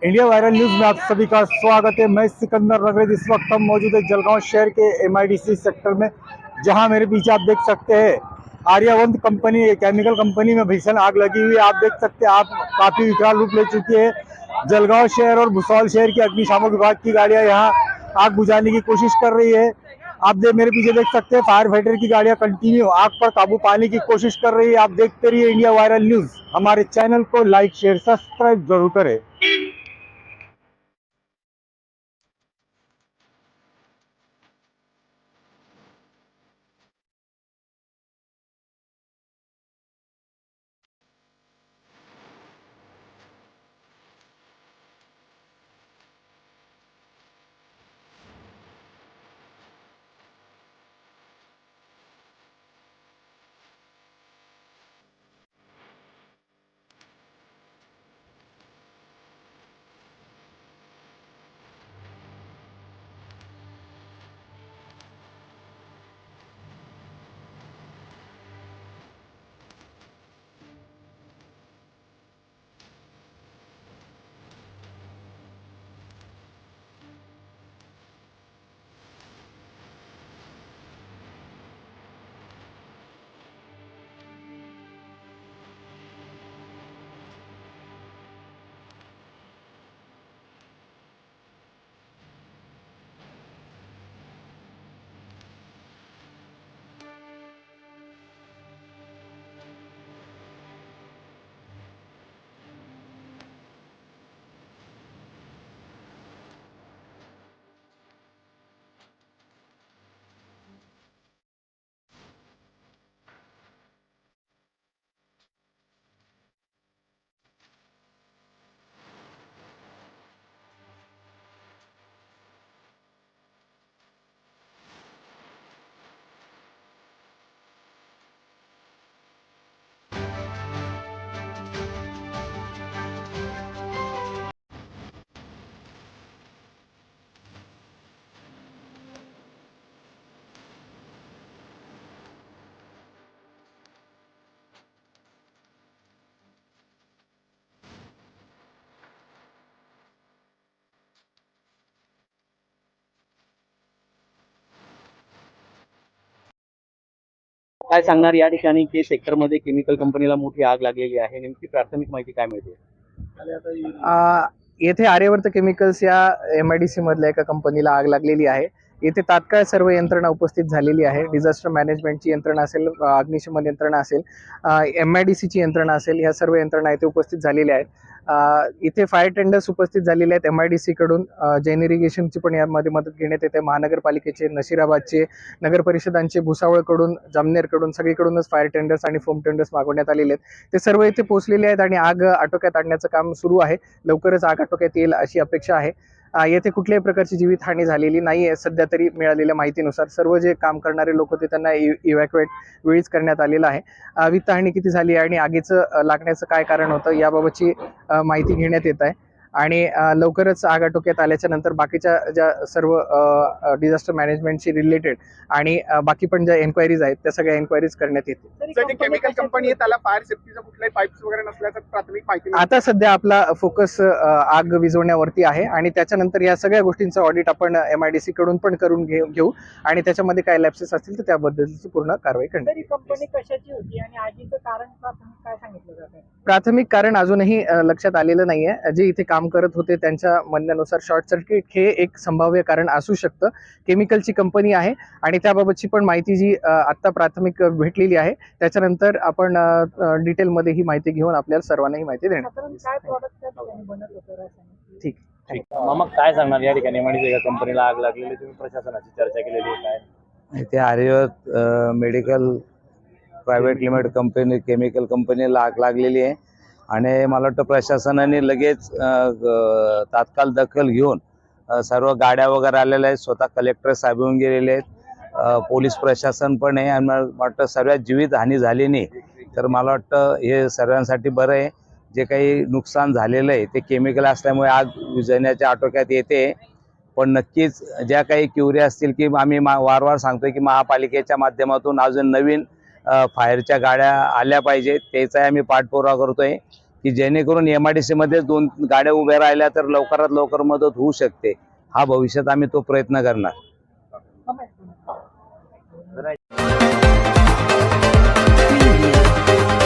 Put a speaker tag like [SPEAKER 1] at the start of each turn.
[SPEAKER 1] India viral news में आप सभी का स्वागत है। मैं सिकंदर रगरेज। इस वक्त हम मौजूद है जलगांव शहर के एमआईडीसी सेक्टर में, जहां मेरे पीछे आप देख सकते हैं आर्यावंत कंपनी, केमिकल कंपनी में भीषण आग लगी हुई है। आप देख सकते हैं, आप काफी विकराल रूप ले चुकी है। जलगांव शहर और भुसावल शहर की अग्निशामक विभाग की गाड़ियां यहाँ आग बुझाने की कोशिश कर रही है। आप मेरे पीछे देख सकते हैं फायर फाइटर की गाड़ियां कंटिन्यू आग पर काबू पाने की कोशिश कर रही है। आप देखते रहिए इंडिया वायरल न्यूज। हमारे चैनल को लाइक शेयर सब्सक्राइब जरूर करें।
[SPEAKER 2] काय सांगणार या ठिकाणी की सेक्टरमध्ये केमिकल कंपनीला मोठी आग लागलेली आहे, नेमकी प्राथमिक माहिती काय मिळते?
[SPEAKER 3] येथे आर्यवर्त केमिकल्स या एमआयडीसी मधल्या एका कंपनीला आग लागलेली आहे। येथे तात्काळ सर्व यंत्रणा उपस्थित झालेली आहे। डिझास्टर मॅनेजमेंटची यंत्रणा असेल, अग्निशमन यंत्रणा असेल, एमआयडीसीची यंत्रणा असेल, ह्या सर्व यंत्रणा येथे उपस्थित झालेल्या आहेत। इथे फायर टेंडर्स उपस्थित झालेले आहेत एमआयडीसी कडून। जैन इरिगेशनची पण यामध्ये मदत घेण्यात येते। महानगरपालिकेचे, नशिराबादचे, नगर परिषदांचे, भुसावळकडून, जामनेरकडून, सगळीकडूनच फायर टेंडर्स आणि फोम टेंडर्स मागवण्यात आलेले आहेत। ते सर्व इथे पोहोचलेले आहेत आणि आग आटोक्यात आणण्याचं काम सुरू आहे। लवकरच आग आटोक्यात येईल अशी अपेक्षा आहे। येथे कुठल्याही प्रकारची जीवितहानी झालेली नाही आहे सध्या तरी मिळालेल्या माहितीनुसार। सर्व जे काम करणारे लोक होते त्यांना इव्हॅक्युएट वेळीच करण्यात आलेलं आहे। वित्तहानी किती झाली आणि आगीचं लागण्याचं काय कारण होतं याबाबतची माहिती घेण्यात येत आहे आणि लवकरच आग आटोक्यात आल्याच्या नंतर बाकीच्या ज्या सर्व डिझास्टर मॅनेजमेंटशी रिलेटेड आणि बाकी पण ज्या एन्क्वायरीज आहेत त्या सगळ्या एन्क्वायरीज करण्यात येतील।
[SPEAKER 4] केमिकल कंपनी आहे त्याला फायर सेफ्टीचा कुठलाही पाईप्स वगैरे नसल्याचं प्राथमिक माहिती
[SPEAKER 3] आता सध्या आपला फोकस आग विझवण्यावरती आहे आणि त्याच्यानंतर या सगळ्या गोष्टींचं ऑडिट आपण एमआयडीसी कडून पण करून घेऊ आणि त्याच्यामध्ये काय लॅप्सेस असतील तर त्याबद्दलची पूर्ण कारवाई करण्यात येईल।
[SPEAKER 5] कंपनी कशाची होती आणि आगीचं कारण प्राथमिक काय सांगितलं जातं?
[SPEAKER 3] प्राथमिक कारण अजूनही लक्षात आलेलं नाहीये। जे इथे काम करत होते त्यांच्या म्हणण्यानुसार शॉर्ट सर्किट हे एक संभाव्य कारण असू शकतं। केमिकलची कंपनी आहे आणि त्याबाबतची पण माहिती जी आता प्राथमिक भेटलेली आहे त्याच्यानंतर आपण डिटेलमध्ये ही माहिती घेऊन आपल्याला सर्वांना ही माहिती देणार।
[SPEAKER 5] काय प्रॉडक्ट त्या ठिकाणी बनत होतं रासायनिक?
[SPEAKER 3] ठीक।
[SPEAKER 2] मग काय सांगणार या ठिकाणी एमआयडीसी कंपनीला आग लागलेली, तुम्ही प्रशासनाची चर्चा केलेली आहे काय?
[SPEAKER 6] इथे Aryavart medical private limited company chemical कंपनीला आग लागलेली आहे आणि मला वाटतं प्रशासनाने लगेच तात्काळ दखल घेऊन सर्व गाड्या वगैरे आलेल्या आहेत। स्वतः कलेक्टर साहेब येऊन गेलेले आहेत, पोलीस प्रशासन पण आहे आणि मला वाटतं सर्वात जीवितहानी झाली नाही तर मला वाटतं हे सर्वांसाठी बरं आहे। जे काही नुकसान झालेलं आहे ते केमिकल असल्यामुळे आग विझवण्याच्या आटोक्यात येते, पण नक्कीच ज्या काही क्युरी असतील की आम्ही वारंवार सांगतोय की महापालिकेच्या माध्यमातून अजून नवीन फायरच्या गाड्या आल्या पाहिजेत, त्याचा आम्ही पाठपुरावा करतोय। की जेणेकरून MIDC मध्ये 2 गाड्या उभ्या राहिल्या तर लवकरात लवकर मदत होऊ शकते. हा भविष्यात आम्ही तो प्रयत्न करणार.